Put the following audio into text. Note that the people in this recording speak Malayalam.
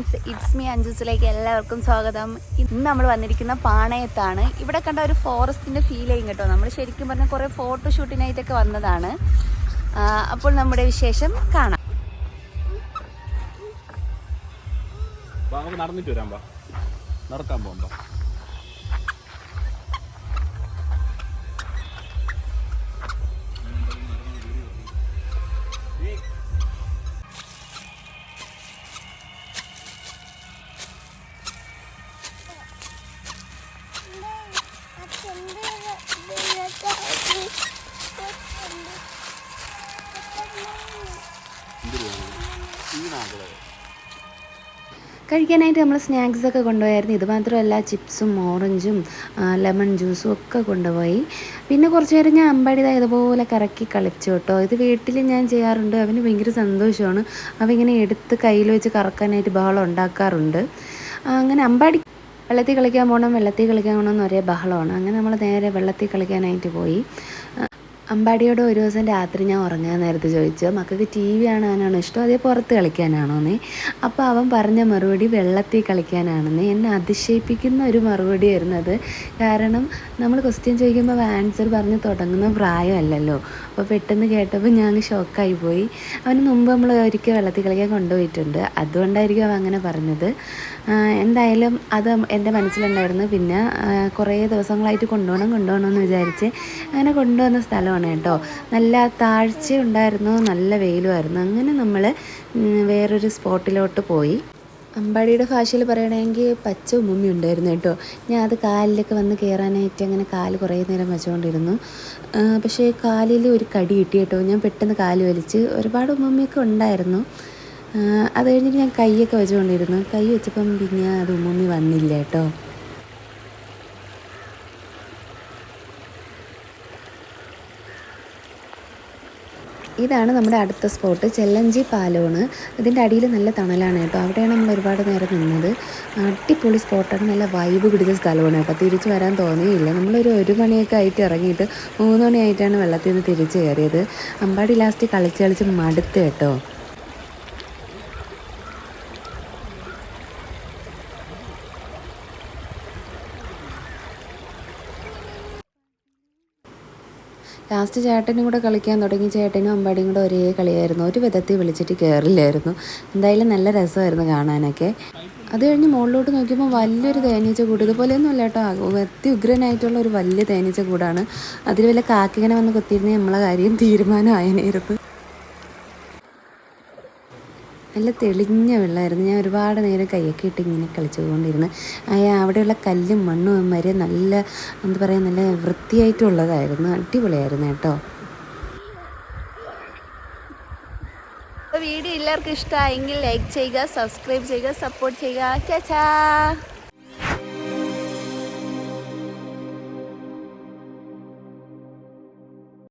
ഫ്രണ്ട്സ്, ഇറ്റ്സ് മീ അഞ്ജുസിലേക്ക് എല്ലാവർക്കും സ്വാഗതം. ഇന്ന് നമ്മൾ വന്നിരിക്കുന്ന പാണയത്താണ്. ഇവിടെ കണ്ട ഒരു ഫോറസ്റ്റിൻ്റെ ഫീൽ ചെയ്യും കേട്ടോ. നമ്മൾ ശരിക്കും പറഞ്ഞാൽ കുറേ ഫോട്ടോഷൂട്ടിനായിട്ടൊക്കെ വന്നതാണ്. അപ്പോൾ നമ്മുടെ വിശേഷം കാണാം. നടന്നിട്ട് വരാം, നടക്കാൻ പോകുമ്പോ കഴിക്കാനായിട്ട് നമ്മൾ സ്നാക്സൊക്കെ കൊണ്ടുപോയായിരുന്നു. ഇത് മാത്രമല്ല ചിപ്സും ഓറഞ്ചും ലെമൺ ജ്യൂസും ഒക്കെ കൊണ്ടുപോയി. പിന്നെ കുറച്ച് നേരം ഞാൻ അമ്പാടിത ഇതുപോലെ കറക്കി കളിച്ചു കേട്ടോ. ഇത് വീട്ടിൽ ഞാൻ ചെയ്യാറുണ്ട്. അവന് ഭയങ്കര സന്തോഷമാണ്. അവ ഇങ്ങനെ എടുത്ത് കയ്യിൽ വെച്ച് കറക്കാനായിട്ട് ബഹളം ഉണ്ടാക്കാറുണ്ട്. അങ്ങനെ അമ്പാടി വെള്ളത്തിൽ കളിക്കാൻ പോകണം എന്ന് ഒരേ ബഹളമാണ്. അങ്ങനെ നമ്മൾ നേരെ വെള്ളത്തിൽ കളിക്കാനായിട്ട് പോയി. അമ്പാടിയോട് ഒരു ദിവസം രാത്രി ഞാൻ ഉറങ്ങാൻ നേരത്ത് ചോദിച്ചു, മക്കൾക്ക് ടി വി കാണാനാണോ ഇഷ്ടം അതേ പുറത്ത് കളിക്കാനാണോന്നേ. അപ്പോൾ അവൻ പറഞ്ഞ മറുപടി വെള്ളത്തിൽ കളിക്കാനാണെന്ന്. എന്നെ അതിശയിപ്പിക്കുന്ന ഒരു മറുപടി ആയിരുന്നത്. കാരണം നമ്മൾ ക്വസ്റ്റ്യൻ ചോദിക്കുമ്പോൾ ആൻസർ പറഞ്ഞ് തുടങ്ങുന്ന പ്രായമല്ലല്ലോ. അപ്പോൾ പെട്ടെന്ന് കേട്ടപ്പോൾ ഞാൻ ഷോക്കായി പോയി. അവന് മുമ്പ് നമ്മൾ ഒരിക്കൽ വെള്ളത്തിൽ കളിക്കാൻ കൊണ്ടുപോയിട്ടുണ്ട്, അതുകൊണ്ടായിരിക്കും അവൻ അങ്ങനെ പറഞ്ഞത്. എന്തായാലും അത് എൻ്റെ മനസ്സിലുണ്ടായിരുന്നു. പിന്നെ കുറേ ദിവസങ്ങളായിട്ട് കൊണ്ടുപോകണമെന്ന് വിചാരിച്ച് അങ്ങനെ കൊണ്ടുവന്ന സ്ഥലമാണ് കേട്ടോ. നല്ല താഴ്ച ഉണ്ടായിരുന്നു, നല്ല വെയിലുമായിരുന്നു. അങ്ങനെ നമ്മൾ വേറൊരു സ്പോട്ടിലോട്ട് പോയി. അമ്പാടിയുടെ ഭാഷയിൽ പറയണമെങ്കിൽ പച്ച ഉമ്മി ഉണ്ടായിരുന്നു കേട്ടോ. ഞാൻ അത് കാലിലൊക്കെ വന്ന് കയറാനായിട്ട് അങ്ങനെ കാല് കുറേ നേരം വെച്ചുകൊണ്ടിരുന്നു. പക്ഷേ കാലിൽ ഒരു കടി കിട്ടി കേട്ടോ. ഞാൻ പെട്ടെന്ന് കാല് വലിച്ച് ഒരുപാട് ഉമ്മിയൊക്കെ ഉണ്ടായിരുന്നു. അത് കഴിഞ്ഞിട്ട് ഞാൻ കൈയൊക്കെ വെച്ചുകൊണ്ടിരുന്നു. കൈ വെച്ചപ്പം പിന്നെ അത് ഉമ്മി വന്നില്ല കേട്ടോ. ഇതാണ് നമ്മുടെ അടുത്ത സ്പോട്ട്, ചെല്ലഞ്ചി പാലമാണ്. ഇതിൻ്റെ അടിയിൽ നല്ല തണലാണ് കേട്ടോ. അവിടെയാണ് നമ്മൾ ഒരുപാട് നേരം നിന്നത്. അടിപൊളി സ്പോട്ടാണ്, നല്ല വൈബ് പിടിച്ച സ്ഥലമാണ് കേട്ടോ. തിരിച്ച് വരാൻ തോന്നിയില്ല. നമ്മളൊരു 1 മണിയൊക്കെ ആയിട്ട് ഇറങ്ങിയിട്ട് 3 മണിയായിട്ടാണ് വെള്ളത്തിൽ നിന്ന് തിരിച്ച് കയറിയത്. അമ്പാടി ലാസ്റ്റ് കളിച്ച് മടുത്ത് കേട്ടോ. ലാസ്റ്റ് ചേട്ടനും കൂടെ കളിക്കാൻ തുടങ്ങി. ചേട്ടനും അമ്പാടിയും കൂടെ ഒരേ കളിയായിരുന്നു. ഒരു വിധത്തിൽ വിളിച്ചിട്ട് കയറില്ലായിരുന്നു. എന്തായാലും നല്ല രസമായിരുന്നു കാണാനൊക്കെ. അത് കഴിഞ്ഞ് മുകളിലോട്ട് നോക്കിയപ്പോൾ വലിയൊരു തേനീച്ച കൂട്. ഇതുപോലെയൊന്നും അല്ല കേട്ടോ, ഉഗ്രനായിട്ടുള്ള ഒരു വലിയ തേനീച്ച കൂടാണ്. അതിൽ വല്ല കാക്കിങ്ങനെ വന്ന് കൊത്തിയിരുന്നേ നമ്മളെ കാര്യം തീരുമാനമായിരുന്നു. നല്ല തെളിഞ്ഞ വെള്ളമായിരുന്നു. ഞാൻ ഒരുപാട് നേരം കൈയൊക്കെ ഇട്ട് ഇങ്ങനെ കളിച്ചുകൊണ്ടിരുന്നു. അവിടെയുള്ള കല്ലും മണ്ണും വരെ നല്ല എന്താ പറയുക, നല്ല വൃത്തിയായിട്ടുള്ളതായിരുന്നു. അടിപൊളിയായിരുന്നു കേട്ടോ. വീഡിയോ എല്ലാവർക്കും ഇഷ്ടമായെങ്കിൽ ലൈക്ക് ചെയ്യുക, സബ്സ്ക്രൈബ് ചെയ്യുക, സപ്പോർട്ട് ചെയ്യുക. ചാച്ചാ.